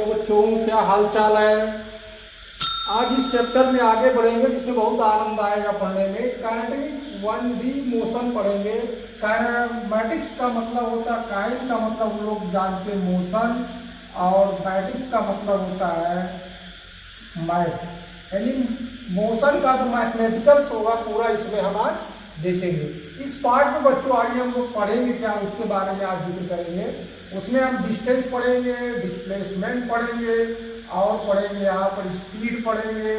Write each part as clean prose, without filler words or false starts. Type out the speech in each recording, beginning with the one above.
Hello बच्चों, क्या हाल चाल है। आज इस चैप्टर में आगे बढ़ेंगे जिसमें बहुत आनंद आएगा पढ़ने में। काइनेटिक 1D मोशन पढ़ेंगे। काइनेमेटिक्स का मतलब होता है, काइन का मतलब हम लोग जानते हैं मोशन, और मैटिक्स का मतलब होता है मैथ, यानी मोशन का जो मैथमेटिकल्स होगा पूरा इसमें हम आज देखेंगे। इस पार्ट में बच्चों आइए हम लोग पढ़ेंगे क्या, उसके बारे में आज जिक्र करेंगे। उसमें हम डिस्टेंस पढ़ेंगे, डिस्प्लेसमेंट पढ़ेंगे, और पढ़ेंगे यहाँ पर स्पीड पढ़ेंगे,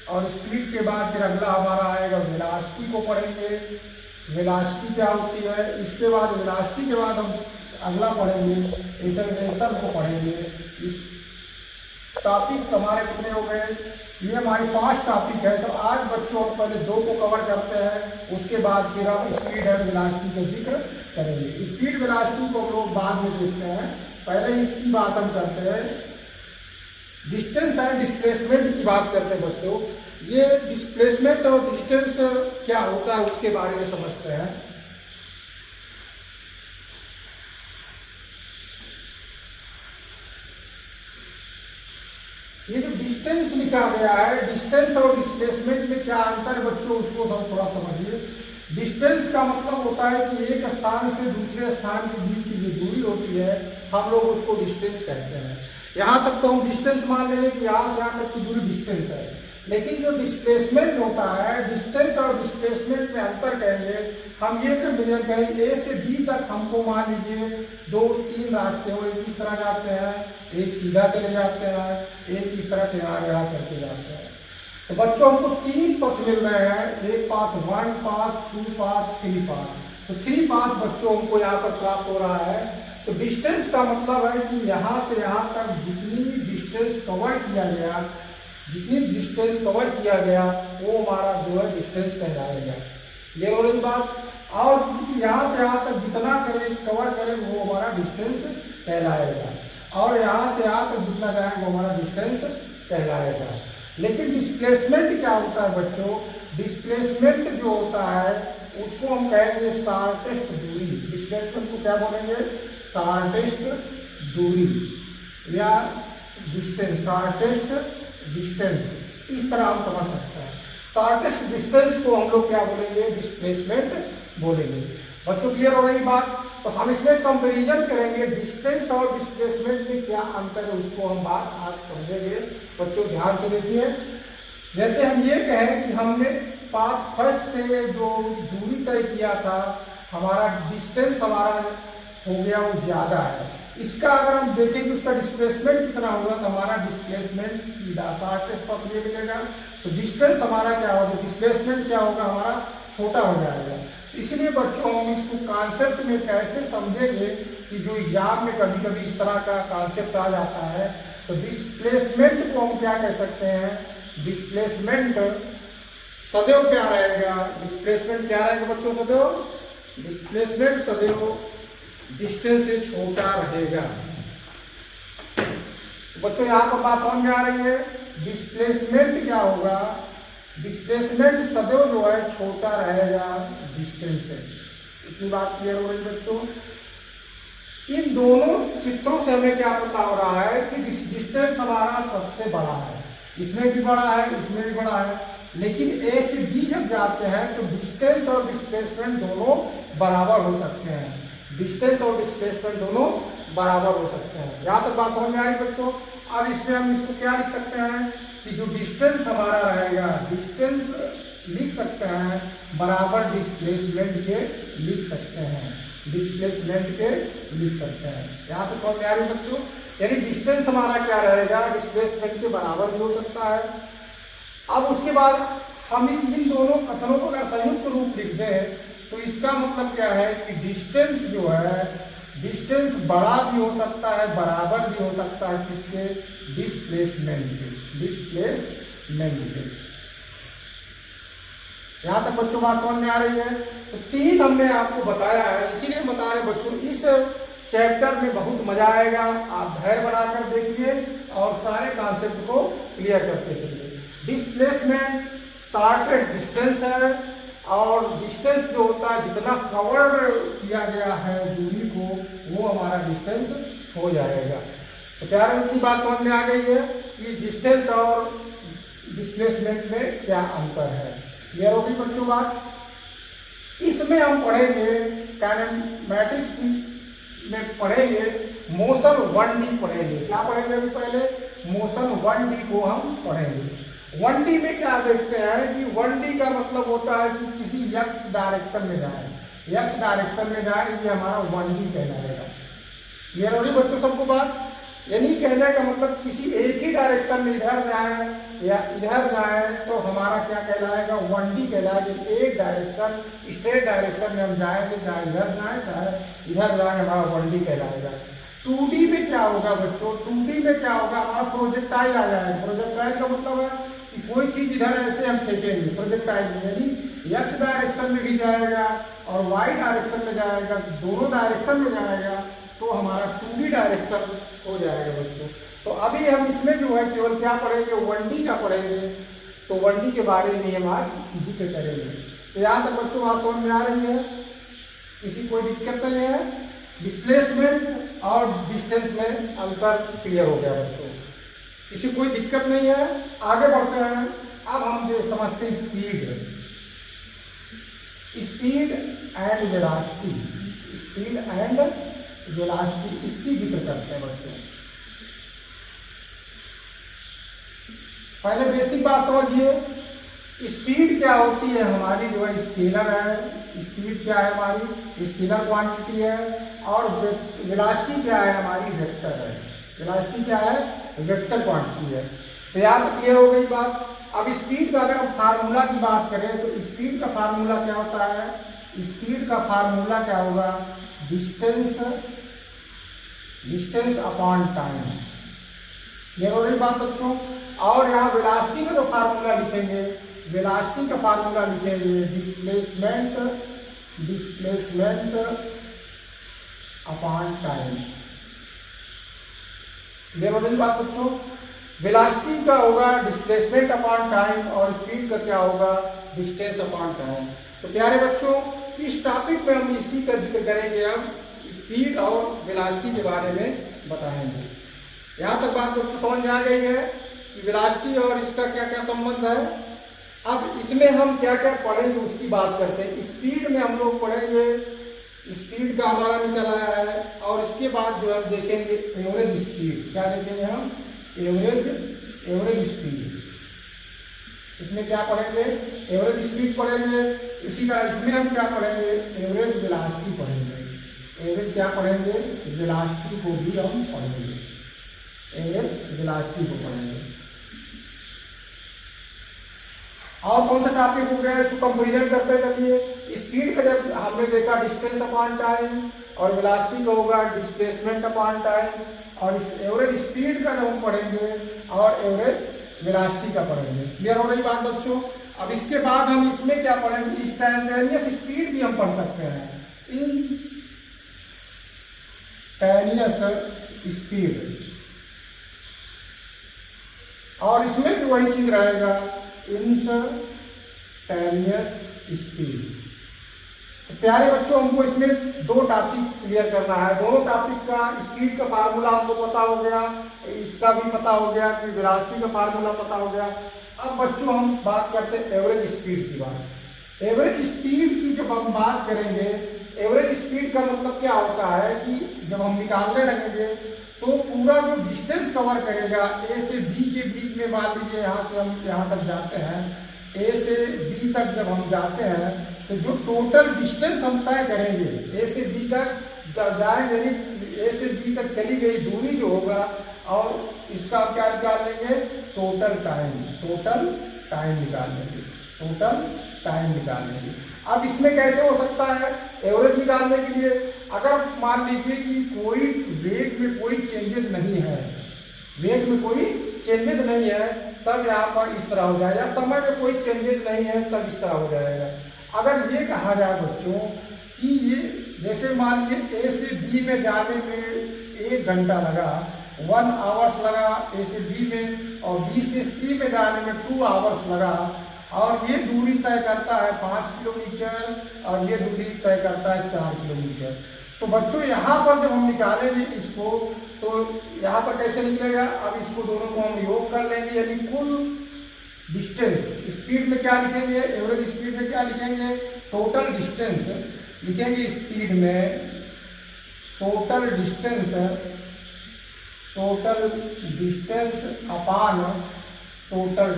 और स्पीड के बाद फिर अगला हमारा आएगा वेलोसिटी को पढ़ेंगे। वेलोसिटी क्या होती है, इसके बाद वेलोसिटी के बाद हम अगला पढ़ेंगे एक्सेलरेशन को पढ़ेंगे। इस टॉपिक हमारे कितने हो गए, ये हमारे 5 टॉपिक है। तो आज बच्चों हम पहले 2 को कवर करते हैं, उसके बाद फिर हम स्पीड एंड वेलोसिटी का जिक्र करेंगे। स्पीड वेलोसिटी को हम लोग बाद में देखते हैं, पहले इसकी बात हम करते हैं। डिस्टेंस एंड डिस्प्लेसमेंट की बात करते हैं बच्चों। ये डिस्प्लेसमेंट और डिस्टेंस क्या होता है उसके बारे में समझते हैं। ये जो डिस्टेंस लिखा गया है, डिस्टेंस और डिस्प्लेसमेंट में क्या अंतर है बच्चों, उसको हम थोड़ा समझिए। डिस्टेंस का मतलब होता है कि एक स्थान से दूसरे स्थान के बीच की जो दूरी होती है हम लोग उसको डिस्टेंस कहते हैं। यहाँ तक तो हम डिस्टेंस मान लेंगे कि यहाँ से यहाँ तक की दूरी डिस्टेंस है। लेकिन जो डिस्प्लेसमेंट होता है, डिस्टेंस और डिस्प्लेसमेंट में अंतर कहेंगे हम। ये कंपेरिजन करेंगे ए से बी तक, हमको मान लीजिए 2-3 रास्ते हो, एक इस तरह जाते हैं, एक सीधा चले जाते हैं, एक इस तरह टेढ़ा मेढ़ा करके जाते हैं। तो बच्चों हमको 3 पथ मिल रहे हैं, एक पाथ 1 पाथ, 2 पाथ, 3 पाथ। तो 3 पाथ बच्चों हमको यहाँ पर प्राप्त हो रहा है। तो डिस्टेंस का मतलब है कि यहाँ से यहाँ तक जितनी डिस्टेंस कवर किया गया, जितनी डिस्टेंस कवर किया गया वो हमारा जो है डिस्टेंस कहलाएगा। ये हो रही बात। और यहाँ से यहाँ तक जितना करें कवर करें वो हमारा डिस्टेंस कहलाएगा, और यहाँ से यहाँ तक जितना जाए वो हमारा डिस्टेंस कहलाएगा। लेकिन डिस्प्लेसमेंट क्या होता है बच्चों, डिस्प्लेसमेंट जो होता है उसको हम कहेंगे शॉर्टेस्ट दूरी। डिस्प्लेसमेंट को क्या बोलेंगे, शॉर्टेस्ट दूरी या डिस्टेंस, शॉर्टेस्ट डिस्टेंस, इस तरह हम समझ सकते हैं। शॉर्टेस्ट डिस्टेंस को हम लोग क्या बोलेंगे, डिस्प्लेसमेंट बोलेंगे। बच्चों क्लियर हो रही बात। तो हम इसमें कंपैरिजन करेंगे डिस्टेंस और डिस्प्लेसमेंट में क्या अंतर है, उसको हम बात आज समझेंगे। बच्चों ध्यान से देखिए। जैसे हम ये कहें कि हमने पाथ फर्स्ट से जो दूरी तय किया था, हमारा डिस्टेंस हमारा हो गया वो ज़्यादा है। इसका अगर हम देखें कि उसका डिस्प्लेसमेंट कितना होगा, तो हमारा डिस्प्लेसमेंट सीधा शॉर्टेस्ट पथ ये मिलेगा। तो डिस्टेंस हमारा क्या होगा, डिस्प्लेसमेंट क्या होगा, हमारा छोटा हो जाएगा। इसलिए बच्चों हम इसको कॉन्सेप्ट में कैसे समझेंगे कि जो एग्जाम में कभी कभी इस तरह का कॉन्सेप्ट आ जाता है। तो डिस्प्लेसमेंट को हम क्या कह सकते हैं, डिस्प्लेसमेंट सदैव क्या रहेगा, डिस्प्लेसमेंट क्या रहेगा बच्चों, सदैव डिस्प्लेसमेंट सदैव डिस्टेंस से छोटा रहेगा। बच्चों यहाँ पर बात समझ में आ रही है। डिस्प्लेसमेंट क्या होगा, डिस्प्लेसमेंट सदैव जो है छोटा रहेगा डिस्टेंस से। इतनी बात क्लियर हो रही बच्चों। इन दोनों चित्रों से हमें क्या पता हो रहा है कि डिस्टेंस हमारा सबसे बड़ा है, इसमें भी बड़ा है, इसमें भी बड़ा है। लेकिन ए से बी जब जाते हैं तो डिस्टेंस और डिस्प्लेसमेंट दोनों बराबर हो सकते हैं। डिस्टेंस और डिस्प्लेसमेंट दोनों बराबर हो सकते हैं। यहाँ तक बात समझ में आ रही बच्चों। अब इसमें हम इसको क्या लिख सकते हैं कि जो डिस्टेंस हमारा रहेगा, डिस्टेंस लिख सकते हैं बराबर डिस्प्लेसमेंट के लिख सकते हैं, डिस्प्लेसमेंट के लिख सकते हैं। यहाँ तक समझ में आ रही बच्चों। यानी डिस्टेंस हमारा क्या रहेगा, डिस्प्लेसमेंट के बराबर भी हो सकता है। अब उसके बाद हम इन दोनों कथनों को अगर संयुक्त रूप लिख दें तो इसका मतलब क्या है कि डिस्टेंस जो है, डिस्टेंस बड़ा भी हो सकता है, बराबर भी हो सकता है किसके, डिस्प्लेसमेंट के, डिस्प्लेसमेंट के। यहाँ तक बच्चों बात समझ में आ रही है। तो 3 हमने आपको बताया है, इसीलिए बता रहे बच्चों इस चैप्टर में बहुत मजा आएगा। आप धैर्य बनाकर देखिए और सारे कॉन्सेप्ट को क्लियर करते चलिए। डिस्प्लेसमेंट शॉर्टेस्ट डिस्टेंस है, और डिस्टेंस जो होता है जितना कवर किया गया है दूरी को वो हमारा डिस्टेंस हो जाएगा। तो प्यारे की बात समझ में आ गई है कि डिस्टेंस और डिस्प्लेसमेंट में क्या अंतर है। क्लियर होगी बच्चों बात। इसमें हम पढ़ेंगे काइनेमैटिक्स में पढ़ेंगे मोशन 1D पढ़ेंगे। क्या पढ़ेंगे अभी पहले मोशन 1D को हम पढ़ेंगे। 1D में क्या देखते हैं कि 1D का मतलब होता है कि किसी x डायरेक्शन में जाए, x डायरेक्शन में जाए, ये हमारा 1D कहलाएगा। क्लियर हो रही बच्चों सबको बात। यानी कहने का मतलब किसी एक ही डायरेक्शन में इधर जाए या इधर जाए तो हमारा क्या कहलाएगा 1D कहलाएगा। एक डायरेक्शन स्ट्रेट डायरेक्शन में हम जाएंगे, चाहे इधर जाए चाहे इधर जाए, हमारा 1D कहलाएगा। 2D में क्या होगा बच्चों, 2D में क्या होगा, हमारा प्रोजेक्टाइल आ जाएगा। प्रोजेक्टाइल का मतलब है कि कोई चीज इधर ऐसे हम फेंकेंगे प्रोजेक्टाइल में, यानी x डायरेक्शन में भी जाएगा और y डायरेक्शन में जाएगा, दोनों डायरेक्शन में जाएगा तो हमारा 2D डायरेक्शन हो जाएगा बच्चों। तो अभी हम इसमें जो है केवल क्या पढ़ेंगे 1D का पढ़ेंगे। तो 1D के बारे में हम आज जिक्र करेंगे। तो यहाँ तक बच्चों बात समझ में आ रही है, किसी कोई दिक्कत नहीं है। डिस्प्लेसमेंट और डिस्टेंस में अंतर क्लियर हो गया बच्चों, किसी कोई दिक्कत नहीं है। आगे बढ़ते हैं। अब हम जो समझते हैं speed and velocity, speed and velocity, इसकी जिक्र करते हैं बच्चों। पहले बेसिक बात समझिए, स्पीड क्या होती है हमारी, जो है स्केलर है। स्पीड क्या है हमारी, स्केलर क्वांटिटी है। और वेलोसिटी क्या है हमारी, वेक्टर है। वेलोसिटी क्या है, वेक्टर क्वांटिटी है। तो यहाँ पर क्लियर हो गई बात। अब स्पीड का अगर हम फार्मूला की बात करें तो स्पीड का फार्मूला क्या होता है, स्पीड का फार्मूला क्या होगा, डिस्टेंस अपॉन टाइम। क्लियर हो रही बात बच्चों। और यहाँ वेलोसिटी का जो फार्मूला लिखेंगे, वेलोसिटी का फार्मूला लिखेंगे डिस्प्लेसमेंट अपॉन टाइम। क्लियर हो रही बात बच्चों। वेलोसिटी का होगा डिस्प्लेसमेंट अपॉन टाइम और स्पीड का क्या होगा, डिस्टेंस अपॉन टाइम। तो प्यारे बच्चों इस टॉपिक में हम इसी का जिक्र करेंगे। अब स्पीड और वेलोसिटी के बारे में बताएंगे। यहाँ तक बात बच्चों समझ में आ गई है कि वेलोसिटी और इसका क्या क्या संबंध है। अब इसमें हम क्या क्या पढ़ेंगे उसकी बात करते हैं। स्पीड में हम लोग पढ़ेंगे, स्पीड का हमारा निकल आया है। और इसके बाद जो हम देखेंगे एवरेज स्पीड, क्या देखेंगे हम, एवरेज स्पीड। इसमें क्या पढ़ेंगे, एवरेज स्पीड पढ़ेंगे। इसी का इसमें हम क्या पढ़ेंगे, एवरेज वेलोसिटी पढ़ेंगे। एवरेज क्या पढ़ेंगे, वेलोसिटी को भी हम पढ़ेंगे, एवरेज वेलोसिटी को पढ़ेंगे। और कौन सा टॉपिक हो गया, इसको कंपेरिजन करते चलिए। स्पीड का जब हमने देखा डिस्टेंस अपॉन टाइम और वेलोसिटी का होगा डिस्प्लेसमेंट अपॉन टाइम। और इस एवरेज स्पीड का जब हम पढ़ेंगे और एवरेज वेलोसिटी का पढ़ेंगे। क्लियर हो रही बात बच्चों। अब इसके बाद हम इसमें क्या पढ़ेंगे, इंस्टैंटेनियस स्पीड भी हम पढ़ सकते हैं, इंस्टैंटेनियस स्पीड। और इसमें भी वही चीज रहेगा, इंस्टैंटेनियस स्पीड। तो प्यारे बच्चों हमको इसमें दो टॉपिक क्लियर करना है। दोनों टॉपिक का स्पीड का फार्मूला हमको पता हो गया, इसका भी पता हो गया कि वेलोसिटी का फार्मूला पता हो गया। अब बच्चों हम बात करते हैं एवरेज स्पीड की बात। एवरेज स्पीड की जब हम बात करेंगे, एवरेज स्पीड का मतलब क्या होता है कि जब हम निकालने लगेंगे तो पूरा जो डिस्टेंस कवर करेगा ए से बी के बीच में, मान लीजिए यहाँ से हम यहाँ तक जाते हैं, ए से बी तक जब हम जाते हैं तो जो टोटल डिस्टेंस हम तय करेंगे ए से बी तक जब जाएंगे, ए से बी तक चली गई दूरी जो होगा, और इसका हम क्या निकाल लेंगे, टोटल टाइम निकाल लेंगे, टोटल टाइम निकाल लेंगे। अब इसमें कैसे हो सकता है एवरेज निकालने के लिए, अगर मान लीजिए कि कोई वेग में कोई चेंजेस नहीं है, वेग में कोई चेंजेस नहीं है, तब यहाँ पर इस तरह हो जाएगा। समय में कोई चेंजेस नहीं है तब इस तरह हो जाएगा। अगर ये कहा जाए बच्चों कि ये जैसे मान लीजिए ए से बी में जाने में 1 घंटा लगा, 1 आवर्स लगा ए से बी में, और बी से सी में जाने में 2 आवर्स लगा, और ये दूरी तय करता है 5 किलोमीटर और ये दूरी तय करता है 4 किलोमीटर। तो बच्चों यहाँ पर जब हम निकालेंगे इसको, तो यहाँ पर कैसे निकलेगा, अब इसको दोनों को हम योग कर लेंगे, यानी कुल डिस्टेंस स्पीड में क्या लिखेंगे, एवरेज स्पीड में क्या लिखेंगे, टोटल डिस्टेंस लिखेंगे, स्पीड में टोटल डिस्टेंस अपान टोटल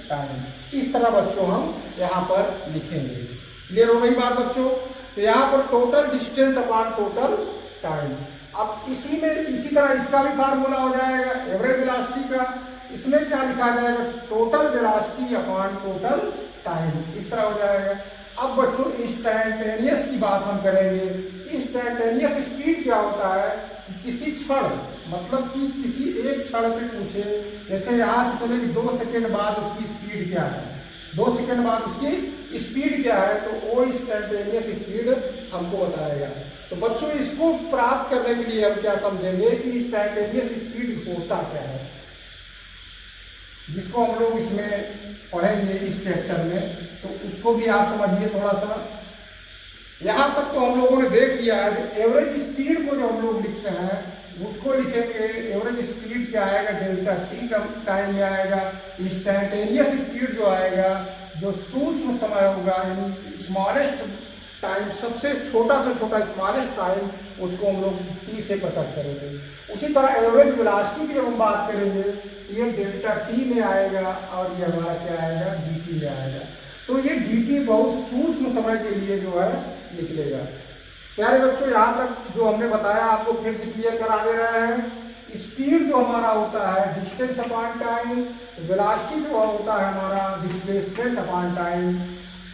टाइम, इस तरह बच्चों हम यहाँ पर लिखेंगे। क्लियर हो गई बात बच्चों। तो यहाँ पर टोटल डिस्टेंस अपान टोटल टाइम। अब इसी तरह इसका भी फार्मूला हो जाएगा एवरेज वेलोसिटी का। इसमें क्या लिखा जाएगा, total velocity upon total time, इस तरह हो जाएगा। अब बच्चों इंस्टैंटेनियस की बात हम करेंगे। इंस्टैंटेनियस स्पीड क्या होता है कि किसी क्षण, मतलब कि किसी एक क्षण पे पूछे, जैसे यहाँ से चले कि 2 सेकेंड बाद उसकी स्पीड क्या है, 2 सेकेंड बाद उसकी स्पीड क्या है, तो वो इंस्टैंटेनियस स्पीड हमको बताएगा। तो बच्चों इसको प्राप्त करने के लिए हम क्या समझेंगे कि इंस्टैंटेनियस स्पीड होता क्या है, जिसको हम लोग इसमें पढ़ेंगे इस चैप्टर में। तो उसको भी आप समझिए थोड़ा सा। यहाँ तक तो हम लोगों ने देख लिया है। एवरेज स्पीड को जो हम लोग लिखते हैं उसको लिखेंगे, एवरेज स्पीड क्या आएगा, डेल्टा टी टाइम में आएगा। इंस्टैंटेनियस स्पीड जो आएगा, जो सूक्ष्म समय होगा, यानी स्मॉलेस्ट टाइम, सबसे छोटा से छोटा स्मॉलेस्ट टाइम, उसको हम लोग टी से प्रकट करेंगे। उसी तरह एवरेज वेलोसिटी की जब हम बात करेंगे, ये डेल्टा टी में आएगा और ये हमारा क्या आएगा, डी टी में आएगा। तो ये डी टी बहुत सूक्ष्म समय के लिए जो है निकलेगा। प्यारे बच्चों, यहाँ तक जो हमने बताया आपको फिर से क्लियर करा दे रहे हैं। स्पीड जो हमारा होता है डिस्टेंस अपॉन टाइम, वेलोसिटी जो होता है हमारा डिस्प्लेसमेंट अपॉन टाइम,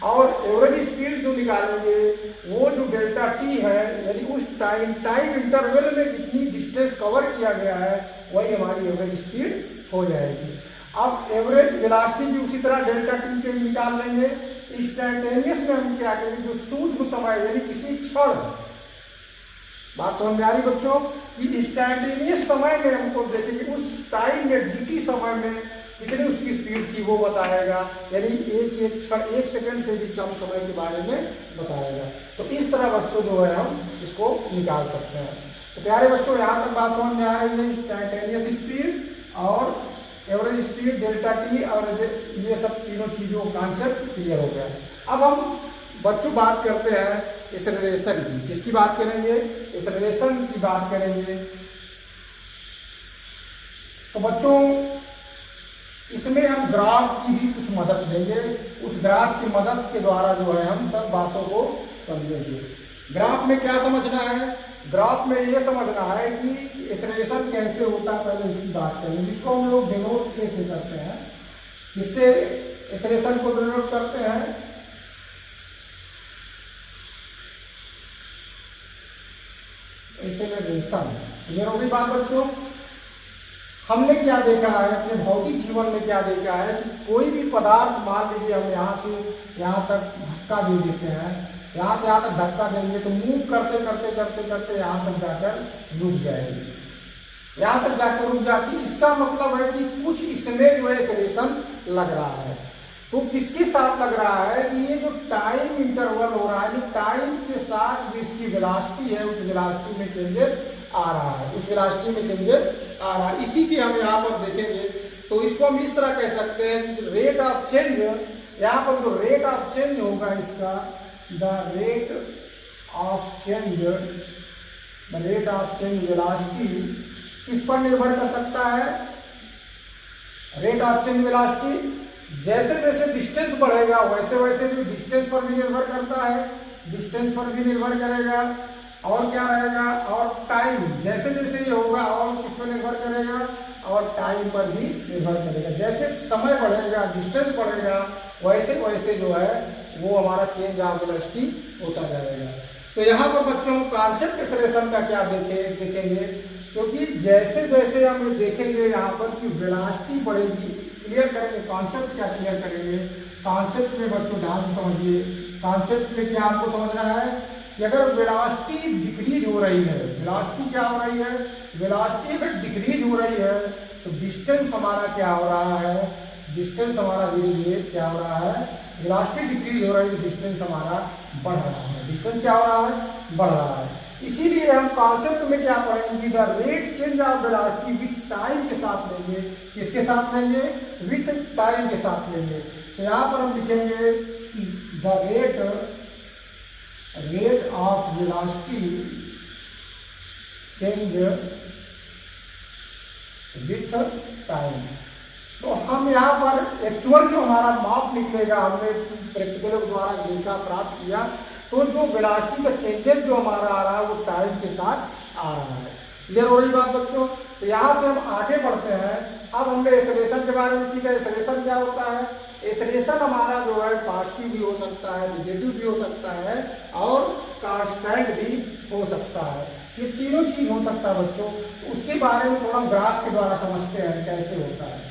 और एवरेज स्पीड जो निकालेंगे वो जो डेल्टा टी है, यानी उस टाइम इंटरवल में जितनी डिस्टेंस कवर किया गया है वही हमारी एवरेज स्पीड हो जाएगी। अब एवरेज वेलोसिटी भी उसी तरह डेल्टा टी के निकाल लेंगे। इंस्टैंटेनियस में हम क्या करेंगे, जो सूक्ष्म समय यानी किसी क्षण, बात समझ में आ रही बच्चों, कि इंस्टैंटेनियस समय में हमको देखेंगे उस टाइम में dt समय में कितनी उसकी स्पीड थी वो बताएगा, यानी एक क्षण, 1 सेकेंड से भी कम समय के बारे में बताएगा। तो इस तरह बच्चों जो है हम इसको निकाल सकते हैं। तो प्यारे बच्चों, यहाँ तक बात समझ में आ रही है। इंस्टैंटेनियस स्पीड और एवरेज स्पीड डेल्टा टी और ये सब तीनों चीज़ों का कॉन्सेप्ट क्लियर हो गया। अब हम बच्चों बात करते हैं इस रिलेशन की। किसकी बात करेंगे, इस रिलेशन की बात करेंगे। तो बच्चों इसमें हम ग्राफ की भी कुछ मदद लेंगे। उस ग्राफ की मदद के द्वारा जो है हम सब बातों को समझेंगे। ग्राफ में क्या समझना है, ग्राफ में ये समझना है कि इस रिलेशन कैसे होता है, पहले इसकी बात करेंगे, जिसको हम लोग डिनोट कैसे करते हैं। इससे इस रिलेशन को डिनोट करते हैं एक्सेलरेशन। क्लियर होगी बात बच्चों। हमने क्या देखा है अपने भौतिक जीवन में, क्या देखा है कि कोई भी पदार्थ, मान लीजिए हम यहाँ से यहाँ तक धक्का दे देते हैं, यहाँ से यहाँ तक धक्का देंगे तो मूव करते करते करते करते यहाँ तक जाकर रुक जाएगी, यहाँ तक जाकर रुक जाती। इसका मतलब है कि कुछ इसमें जो है एक्सेलरेशन लग रहा है। तो किसके साथ लग रहा है कि ये जो टाइम इंटरवल हो रहा है, टाइम के साथ जो इसकी वेलोसिटी है उस वेलोसिटी में चेंजेस आ रहा है, उस वेलोसिटी में चेंजेस आ रहा है। इसी की हम यहाँ पर देखेंगे। तो इसको हम इस तरह कह सकते हैं कि रेट ऑफ चेंज, यहाँ पर जो रेट ऑफ चेंज होगा इसका, the rate of change velocity किस पर निर्भर कर सकता है, रेट ऑफ चेंज वेलोसिटी जैसे जैसे डिस्टेंस बढ़ेगा वैसे वैसे भी डिस्टेंस पर भी निर्भर करता है, डिस्टेंस पर भी निर्भर करेगा। और क्या रहेगा, और टाइम, जैसे जैसे ये होगा और किस पर निर्भर करेगा, और टाइम पर भी निर्भर करेगा। जैसे समय बढ़ेगा, डिस्टेंस बढ़ेगा, वैसे वैसे जो है वो हमारा चेंज ऑफ वेलोसिटी होता जाएगा। तो यहाँ पर बच्चों हम कॉन्सेप्ट एक्सेलरेशन का क्या देखेंगे, क्योंकि जैसे जैसे हम देखेंगे यहाँ पर कि वेलोसिटी बढ़ेगी, क्लियर करेंगे कॉन्सेप्ट, क्या क्लियर करेंगे कॉन्सेप्ट में बच्चों ध्यान से समझिए। कॉन्सेप्ट में क्या आपको समझना है कि अगर वेलोसिटी डिक्रीज हो रही है, वेलोसिटी क्या हो रही है, वेलोसिटी अगर डिक्रीज हो रही है तो डिस्टेंस हमारा क्या हो रहा है, डिस्टेंस हमारा धीरे धीरे क्या हो रहा है, वेलोसिटी डिक्रीज हो रही है तो डिस्टेंस हमारा बढ़ रहा है। डिस्टेंस क्या हो रहा है, बढ़ रहा है। इसीलिए हम कॉन्सेप्ट में क्या पढ़ेंगे, the rate change of velocity with time के साथ लेंगे। किसके साथ लेंगे, विथ टाइम के साथ लेंगे। तो यहाँ पर हम लिखेंगे the rate of velocity change with time. तो हम यहाँ पर एक्चुअल जो हमारा माप निकलेगा, हमने प्रैक्टिकल द्वारा देखा, प्राप्त किया, तो जो वेलोसिटी का चेंजेस जो हमारा आ रहा है वो टाइम के साथ आ रहा है। क्लियर हो रही बात बच्चों। तो यहाँ से हम आगे बढ़ते हैं। अब हमने एक्सेलरेशन के बारे में सीखा। एक्सेलरेशन क्या होता है, एक्सेलरेशन हमारा जो है पॉजिटिव भी हो सकता है, निगेटिव भी हो सकता है और कांस्टेंट भी हो सकता है। ये तीनों चीज हो सकता है बच्चों। उसके बारे में थोड़ा ग्राफ के द्वारा समझते हैं कैसे होता है।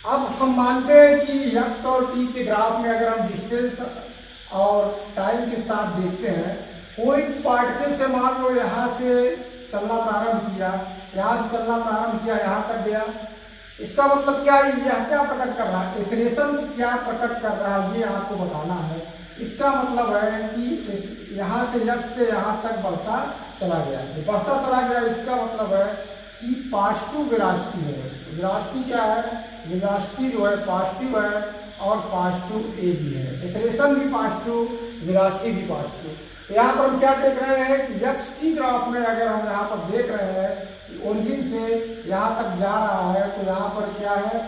अब हम मानते हैं कि x और t के ग्राफ में अगर हम डिस्टेंस और टाइम के साथ देखते हैं, कोई पार्टिकल से मान लो यहाँ से चलना प्रारंभ किया, यहाँ से चलना प्रारंभ किया, यहाँ तक गया। इसका मतलब क्या है, यह क्या प्रकट कर रहा है, एक्सेलरेशन क्या प्रकट कर रहा है, ये आपको बताना है। इसका मतलब है कि यहाँ से x से यहाँ तक बढ़ता चला गया, बढ़ता चला गया। इसका मतलब है कि पॉजिटिव वेलोसिटी है। वेलोसिटी क्या है, वेलोसिटी जो है पॉजिटिव है और पॉजिटिव ए भी है। एक्सेलरेशन भी पॉजिटिव, वेलोसिटी भी पॉजिटिव। तो यहाँ पर हम क्या देख रहे हैं कि एक्स टी ग्राफ में अगर हम यहाँ पर देख रहे हैं ओरिजिन से यहाँ तक जा रहा है, तो यहाँ पर क्या है,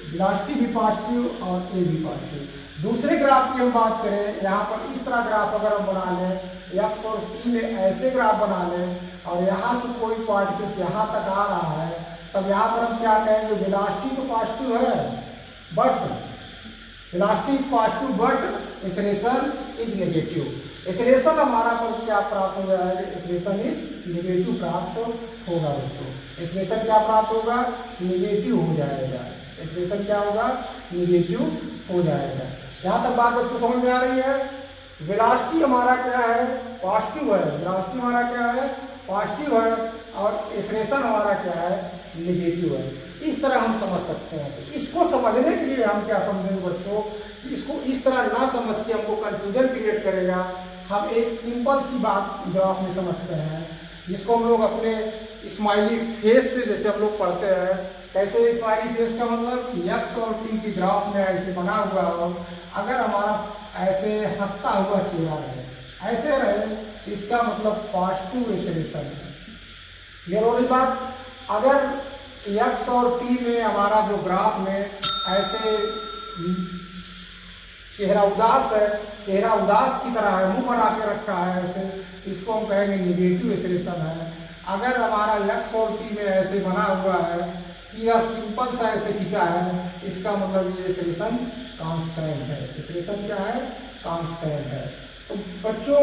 वेलोसिटी भी पॉजिटिव और ए भी पॉजिटिव। दूसरे ग्राफ की हम बात करें, यहाँ पर इस तरह ग्राफ अगर हम बना लें, एक्स और टी में ऐसे ग्राफ बना लें और यहाँ से कोई पार्टिकल्स यहाँ तक आ रहा है, तब यहाँ पर हम क्या कहेंगे, वेलोसिटी तो पॉजिटिव है but velocity is positive but acceleration is negative. Acceleration हमारा पर क्या प्राप्त हो जाएगा, एक्सेलरेशन इज नेगेटिव प्राप्त होगा बच्चों। एक्सेलरेशन क्या प्राप्त होगा, नेगेटिव हो जाएगा। एक्सेलरेशन क्या होगा, नेगेटिव हो जाएगा। यहाँ तक बात बच्चों समझ में आ रही है। वेलोसिटी हमारा क्या है, पॉजिटिव है। वेलोसिटी हमारा क्या है, पॉजिटिव है और एक्सेलरेशन हमारा क्या है, नेगेटिव है। इस तरह हम समझ सकते हैं। तो इसको समझने के लिए हम क्या समझेंगे बच्चों, इसको इस तरह ना समझ के हमको कंफ्यूजन क्रिएट करेगा। हम एक सिंपल सी बात ग्राफ में समझते हैं, जिसको हम लोग अपने स्माइली फेस से, जैसे हम लोग पढ़ते हैं, कैसे स्माइली फेस का मतलब कि एक्स और टी की ग्राफ में ऐसे बना हुआ हो, अगर हमारा ऐसे हंसता हुआ चेहरा रहे, ऐसे रहे, इसका मतलब पॉजिटिव एक्सेलरेशन है। क्लियर हो रही बात। अगर एक्स और टी में हमारा जो ग्राफ में ऐसे चेहरा उदास है, चेहरा उदास की तरह है, मुंह बना के रखा है ऐसे, इसको हम कहेंगे नेगेटिव एक्सेलरेशन है। अगर हमारा एक्स और टी में ऐसे बना हुआ है, सीधा सिंपल सा ऐसे खींचा है, इसका मतलब ये एक्सेलरेशन कांस्टेंट है। एक्सेलरेशन क्या है, कांस्टेंट है। तो बच्चों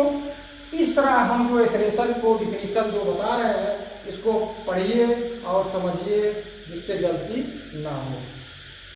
इस तरह हम जो एक्सेलरेशन को डिफिनीशन जो बता रहे हैं, इसको पढ़िए और समझिए, जिससे गलती ना हो।